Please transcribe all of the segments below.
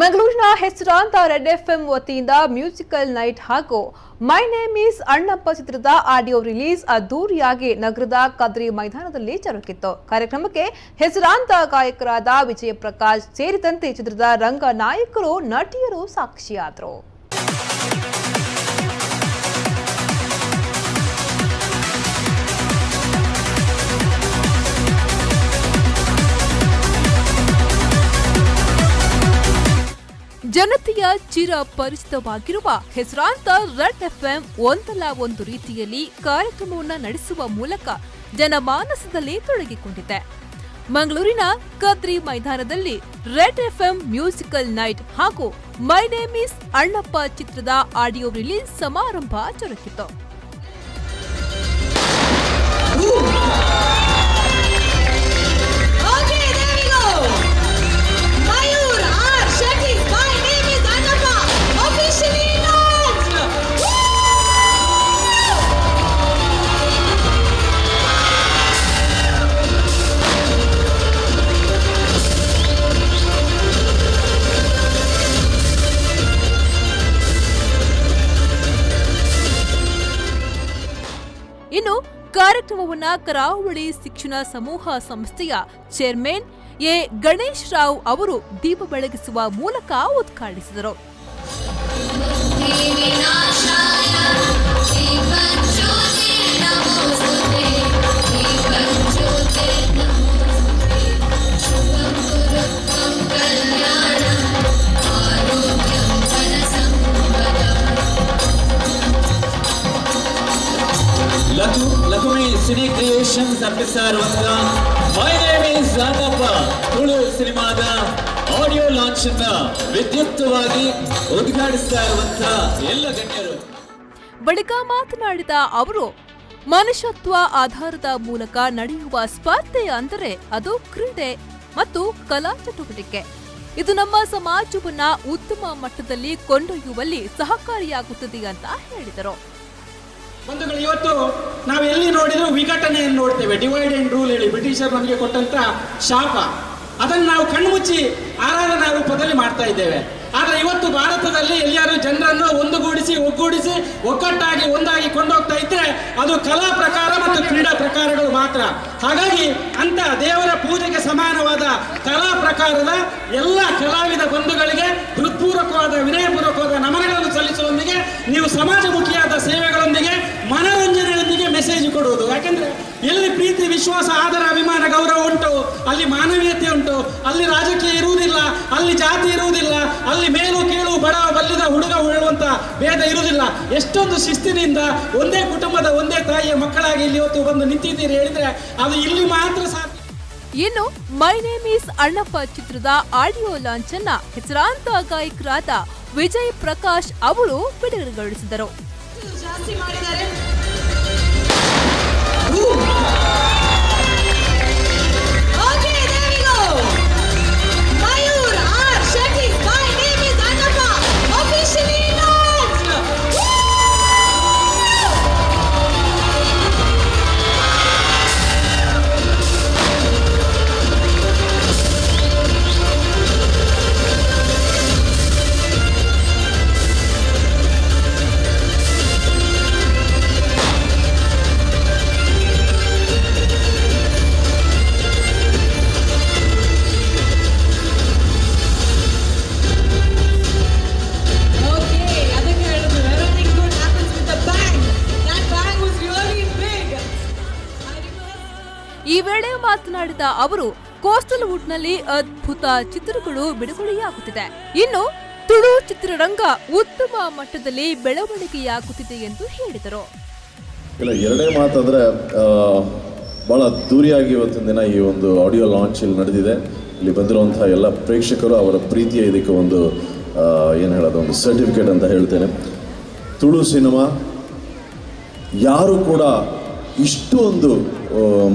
ಮಂಗಳೂರಿನ ಹೆಸರಾಂತ red FM ವತಿಯಿಂದ ಮ್ಯೂಸಿಕಲ್ ನೈಟ್ ಹಾಗೂ ಮೈ ನೇಮ್ ಈಸ್ ಅಣ್ಣಪ್ಪ ಚಿತ್ರದ ಆಡಿಯೋ ರಿಲೀಸ್ ಅದ್ದೂರಿಯಾಗಿ ನಗರದ ಕದ್ರಿ ಮೈದಾನದಲ್ಲಿ ಜರುಗಿತ್ತು. ಕಾರ್ಯಕ್ರಮಕ್ಕೆ ಹೆಸರಾಂತ ಗಾಯಕರಾದ ವಿಜಯ ಪ್ರಕಾಶ್ ಸೇರಿದಂತೆ ಚಿತ್ರದ ರಂಗ ನಾಯಕರು, ನಟಿಯರು ಸಾಕ್ಷಿಯಾದರು. ಜನತೆಯ ಚಿರ ಪರಿಚಿತವಾಗಿರುವ ಹೆಸರಾಂತ ರೆಡ್ ಎಫ್ಎಂ ಒಂದಲ್ಲ ಒಂದು ರೀತಿಯಲ್ಲಿ ಕಾರ್ಯಕ್ರಮವನ್ನು ನಡೆಸುವ ಮೂಲಕ ಜನಮಾನಸದಲ್ಲಿ ತೊಡಗಿಕೊಂಡಿದೆ. ಮಂಗಳೂರಿನ ಕದ್ರಿ ಮೈದಾನದಲ್ಲಿ ರೆಡ್ ಎಫ್ಎಂ ಮ್ಯೂಸಿಕಲ್ ನೈಟ್ ಹಾಗೂ ಮೈ ನೇಮ್ ಈಸ್ ಅಣ್ಣಪ್ಪ ಚಿತ್ರದ ಆಡಿಯೋ ರಿಲೀಸ್ ಸಮಾರಂಭ ಜರುಗಿತು. ಇನ್ನು ಕಾರ್ಯಕ್ರಮವನ್ನು ಕರಾವಳಿ ಶಿಕ್ಷಣ ಸಮೂಹ ಸಂಸ್ಥೆಯ ಚೇರ್ಮನ್ ಎ ಗಣೇಶ್ ರಾವ್ ಅವರು ದೀಪ ಬೆಳಗಿಸುವ ಮೂಲಕ ಉದ್ಘಾಟಿಸಿದರು. ಲಕ್ಷ್ಮಿ ಸಿನಿ ಕ್ರಿಯೇಷನ್ಸ್ ಅರ್ಪಿಸಿರುವಂತ my name is Annappa Tulu ಸಿನಿಮಾದ ಆಡಿಯೋ ಲಾಂಚ್ ಅನ್ನ ವಿದ್ಯುಕ್ತವಾಗಿ ಉದ್ಘಾಟಿಸ್ತಾ ಇರುವಂತ ಎಲ್ಲ ಗಣ್ಯರು. ಬಳಿಕ ಮಾತನಾಡಿದ ಅವರು, ಮನುಷ್ಯತ್ವ ಆಧಾರದ ಮೂಲಕ ನಡೆಯುವ ಸ್ಪರ್ಧೆ ಅಂದರೆ ಅದು ಕ್ರೀಡೆ ಮತ್ತು ಕಲಾ ಚಟುವಟಿಕೆ. ಇದು ನಮ್ಮ ಸಮಾಜವನ್ನ ಉತ್ತಮ ಮಟ್ಟದಲ್ಲಿ ಕೊಂಡೊಯ್ಯುವಲ್ಲಿ ಸಹಕಾರಿಯಾಗುತ್ತದೆ ಅಂತ ಹೇಳಿದರು. ಬಂಧುಗಳು, ಇವತ್ತು ನಾವು ಎಲ್ಲಿ ನೋಡಿದ್ರು ವಿಘಟನೆಯನ್ನು ನೋಡ್ತೇವೆ. ಡಿವೈಡ್ ಅಂಡ್ ರೂಲ್ ಹೇಳಿ ಬ್ರಿಟಿಷರ್ ನಮಗೆ ಕೊಟ್ಟಂತ ಶಾಪ, ಅದನ್ನು ನಾವು ಕಣ್ಮುಚ್ಚಿ ಆರಾಧನಾ ರೂಪದಲ್ಲಿ ಮಾಡ್ತಾ ಇದ್ದೇವೆ. ಆದರೆ ಇವತ್ತು ಭಾರತದಲ್ಲಿ ಎಲ್ಲಿಯಾರು ಜನರನ್ನು ಒಗ್ಗೂಡಿಸಿ ಒಕ್ಕಟ್ಟಾಗಿ ಒಂದಾಗಿ ಕೊಂಡೋಗ್ತಾ ಇದ್ರೆ ಅದು ಕಲಾ ಪ್ರಕಾರ ಮತ್ತು ಕ್ರೀಡಾ ಪ್ರಕಾರಗಳು ಮಾತ್ರ. ಹಾಗಾಗಿ ಅಂತ ದೇವರ ಪೂಜೆಗೆ ಸಮಾನವಾದ ಕಲಾ ಪ್ರಕಾರದ ಎಲ್ಲ ಕಲಾವಿದ ಬಂಧುಗಳಿಗೆ ಹೃತ್ಪೂರ್ವಕವಾದ ವಿನಯಪೂರ್ವಕವಾದ ನಮನಗಳನ್ನು ಸಲ್ಲಿಸುವೊಂದಿಗೆ ನೀವು ಸಮಾಜಮುಖಿಯಾದ ಸೇವೆಗಳೊಂದಿಗೆ ಮನರಂಜನೆಯೊಂದಿಗೆ ಮೆಸೇಜ್ ಕೊಡುವುದು. ಯಾಕೆಂದ್ರೆ ಎಲ್ಲಿ ಪ್ರೀತಿ, ವಿಶ್ವಾಸ, ಆದರ, ಅಭಿಮಾನ, ಗೌರವ ಉಂಟು, ಅಲ್ಲಿ ಮಾನವೀಯತೆ ಉಂಟು. ಅಲ್ಲಿ ರಾಜಕೀಯ ಇರುವುದಿಲ್ಲ, ಅಲ್ಲಿ ಜಾತಿ ಇರುವುದಿಲ್ಲ, ಅಲ್ಲಿ ಮೇಲು ಕೀಳು, ಬಡ ಬಲ್ಲಿದ, ಹುಡುಗ ಹೇಳುವಂತ ಭೇದ ಇರುವುದಿಲ್ಲ. ಎಷ್ಟೊಂದು ಶಿಸ್ತಿನಿಂದ ಒಂದೇ ಕುಟುಂಬದ ಒಂದೇ ತಾಯಿಯ ಮಕ್ಕಳಾಗಿ ಇಲ್ಲಿ ಇವತ್ತು ಬಂದು ನಿಂತಿದ್ದೀರಿ ಹೇಳಿದ್ರೆ ಅದು ಇಲ್ಲಿ ಮಾತ್ರ ಸಾಧ್ಯ. ಇನ್ನು ಮೈ ನೇಮ್ ಈಸ್ ಅಣ್ಣಪ್ಪ ಚಿತ್ರದ ಆಡಿಯೋ ಲಾಂಚ್ ಅನ್ನ ಹೆಸರಾಂತ ಗಾಯಕರಾದ ವಿಜಯ್ ಪ್ರಕಾಶ್ ಅವರು ಬಿಡುಗಡೆಗೊಳಿಸಿದರು. ಈ ವೇಳೆ ಮಾತನಾಡಿದ ಅವರು, ಕೋಸ್ಟಲ್ ವುಡ್ನಲ್ಲಿ ಅದ್ಭುತ ಚಿತ್ರಗಳು ಬಿಡುಗಡೆಯಾಗುತ್ತಿದೆ. ಇನ್ನು ತುಳು ಚಿತ್ರರಂಗ ಉತ್ತಮ ಮಟ್ಟದಲ್ಲಿ ಬೆಳವಣಿಗೆಯಾಗುತ್ತಿದೆ ಎಂದು ಹೇಳಿದರು. ಎರಡೇ ಮಾತಾದ್ರೆ ಬಹಳ ಅದ್ದೂರಿಯಾಗಿ ಇವತ್ತಿನ ದಿನ ಈ ಒಂದು ಆಡಿಯೋ ಲಾಂಚ್ ಇಲ್ಲಿ ನಡೆದಿದೆ. ಇಲ್ಲಿ ಬಂದಿರುವಂತಹ ಎಲ್ಲ ಪ್ರೇಕ್ಷಕರು ಅವರ ಪ್ರೀತಿಯ ಇದಕ್ಕೆ ಒಂದು ಏನು ಹೇಳೋದು, ಒಂದು ಸರ್ಟಿಫಿಕೇಟ್ ಅಂತ ಹೇಳ್ತೇನೆ. ತುಳು ಸಿನಿಮಾ ಯಾರು ಕೂಡ ಇಷ್ಟು ಒಂದು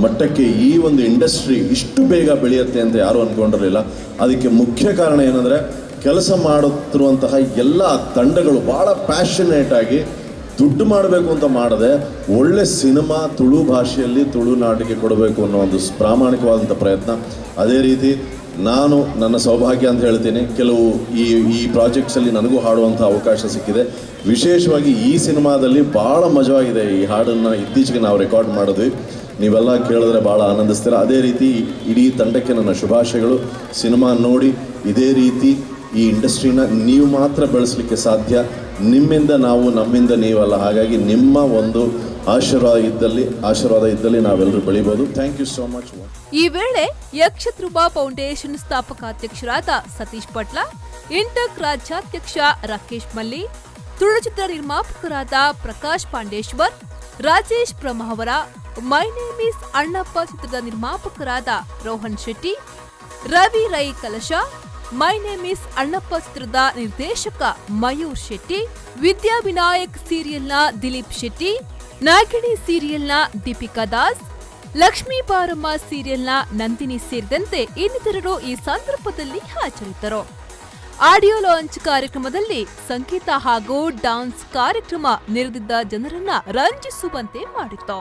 ಮಟ್ಟಕ್ಕೆ, ಈ ಒಂದು ಇಂಡಸ್ಟ್ರಿ ಇಷ್ಟು ಬೇಗ ಬೆಳೆಯುತ್ತೆ ಅಂತ ಯಾರೂ ಅಂದ್ಕೊಂಡಿರಲಿಲ್ಲ. ಅದಕ್ಕೆ ಮುಖ್ಯ ಕಾರಣ ಏನಂದರೆ, ಕೆಲಸ ಮಾಡುತ್ತಿರುವಂತಹ ಎಲ್ಲ ತಂಡಗಳು ಭಾಳ ಪ್ಯಾಷನೇಟ್ ಆಗಿ ದುಡ್ಡು ಮಾಡಬೇಕು ಅಂತ ಮಾಡದೆ ಒಳ್ಳೆ ಸಿನಿಮಾ ತುಳು ಭಾಷೆಯಲ್ಲಿ ತುಳುನಾಡಿಗೆ ಕೊಡಬೇಕು ಅನ್ನೋ ಒಂದು ಪ್ರಾಮಾಣಿಕವಾದಂಥ ಪ್ರಯತ್ನ. ಅದೇ ರೀತಿ ನಾನು ನನ್ನ ಸೌಭಾಗ್ಯ ಅಂತ ಹೇಳ್ತೀನಿ. ಕೆಲವು ಈ ಪ್ರಾಜೆಕ್ಟ್ಸಲ್ಲಿ ನನಗೂ ಹಾಡುವಂಥ ಅವಕಾಶ ಸಿಕ್ಕಿದೆ. ವಿಶೇಷವಾಗಿ ಈ ಸಿನಿಮಾದಲ್ಲಿ ಭಾಳ ಮಜವಾಗಿದೆ. ಈ ಹಾಡನ್ನು ಇತ್ತೀಚೆಗೆ ನಾವು ರೆಕಾರ್ಡ್ ಮಾಡಿದ್ವಿ. ನೀವೆಲ್ಲ ಕೇಳಿದ್ರೆ ಭಾಳ ಆನಂದಿಸ್ತೀರ. ಅದೇ ರೀತಿ ಇಡೀ ತಂಡಕ್ಕೆ ನನ್ನ ಶುಭಾಶಯಗಳು. ಸಿನಿಮಾ ನೋಡಿ ಇದೇ ರೀತಿ ಈ ಇಂಡಸ್ಟ್ರಿನ ನೀವು ಮಾತ್ರ ಬೆಳೆಸಲಿಕ್ಕೆ ಸಾಧ್ಯ. ನಿಮ್ಮಿಂದ ನಾವು, ನಮ್ಮಿಂದ ನೀವಲ್ಲ. ಹಾಗಾಗಿ ನಿಮ್ಮ ಒಂದು ಆಶೀರ್ವಾದ ಇದ್ದಲ್ಲಿ ನಾವೆಲ್ಲರೂ ಬೆಳಿಬೋದು. Thank you so much. ಈ ವೇಳೆ ಯಕ್ಷಧ್ರುವ ಫೌಂಡೇಶನ್ ಸ್ಥಾಪಕಾಧ್ಯಕ್ಷರಾದ ಸತೀಶ್ ಪಟ್ಲ, ಇಂಟಕ್ ರಾಜ್ಯಾಧ್ಯಕ್ಷ ರಾಕೇಶ್ ಮಲ್ಲಿ, ತುಳು ಚಿತ್ರ ನಿರ್ಮಾಪಕರಾದ ಪ್ರಕಾಶ್ ಪಾಂಡೇಶ್ವರ್, ರಾಜೇಶ್ ಪ್ರಮಹವರ, ಮೈ ನೇಮ್ ಈಸ್ ಅಣ್ಣಪ್ಪ ಚಿತ್ರದ ನಿರ್ಮಾಪಕರಾದ ರೋಹನ್ ಶೆಟ್ಟಿ, ರವಿ ರೈ ಕಲಶ, ಮೈ ನೇಮ್ ಈಸ್ ಅಣ್ಣಪ್ಪ ಚಿತ್ರದ ನಿರ್ದೇಶಕ ಮಯೂರ್ ಶೆಟ್ಟಿ, ವಿದ್ಯಾ ವಿನಾಯಕ್ ಸೀರಿಯಲ್ನ ದಿಲೀಪ್ ಶೆಟ್ಟಿ, ನಾಗಿಣಿ ಸೀರಿಯಲ್ನ ದೀಪಿಕಾ ದಾಸ್, ಲಕ್ಷ್ಮೀ ಬಾರಮ್ಮ ಸೀರಿಯಲ್ನ ನಂದಿನಿ ಸೇರಿದಂತೆ ಇನ್ನಿತರರು ಈ ಸಂದರ್ಭದಲ್ಲಿ ಹಾಜರಿದ್ದರು. ಆಡಿಯೋ ಲಾಂಚ್ ಕಾರ್ಯಕ್ರಮದಲ್ಲಿ ಸಂಗೀತ ಹಾಗೂ ಡಾನ್ಸ್ ಕಾರ್ಯಕ್ರಮ ನೆರೆದಿದ್ದ ಜನರನ್ನ ರಂಜಿಸುವಂತೆ ಮಾಡಿತ್ತು.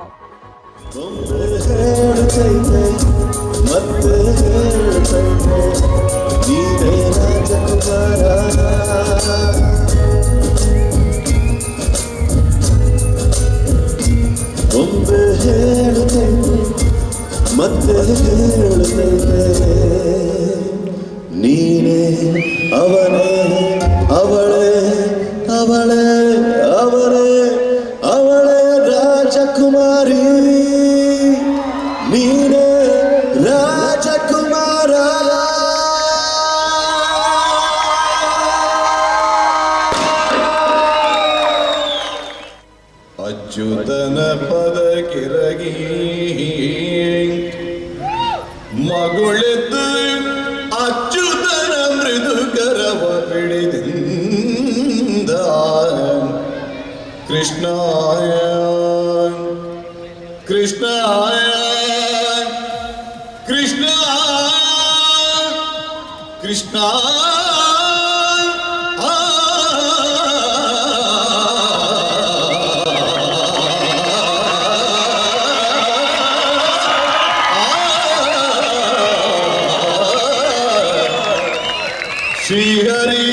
ನೀನೇ ಅವನೇ ಅವಳೇ ಅವಳೇ ಅವಳೇ ಅವಳೇ ರಾಜಕುಮಾರಿ, ನೀನೇ ರಾಜಕುಮಾರ. ಅಚ್ಯುತನ ಪದ ಕಿರಗಿ ಮಗುಳೆದ್ದು ಅಚ್ಯುತನ ಮೃದುಕರವ ಪಿಡಿದಿಂದ ಕೃಷ್ಣಾಯ ಕೃಷ್ಣಾಯ ಕೃಷ್ಣ ಕೃಷ್ಣ ಶ್ರೀಹರಿ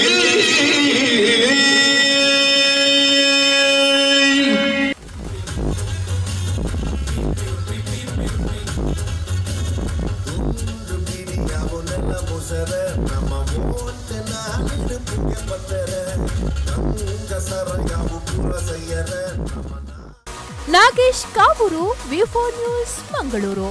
ನಾಗೇಶ್ ಕಾವೂರು, ವಿ4 ನ್ಯೂಸ್, ಮಂಗಳೂರು.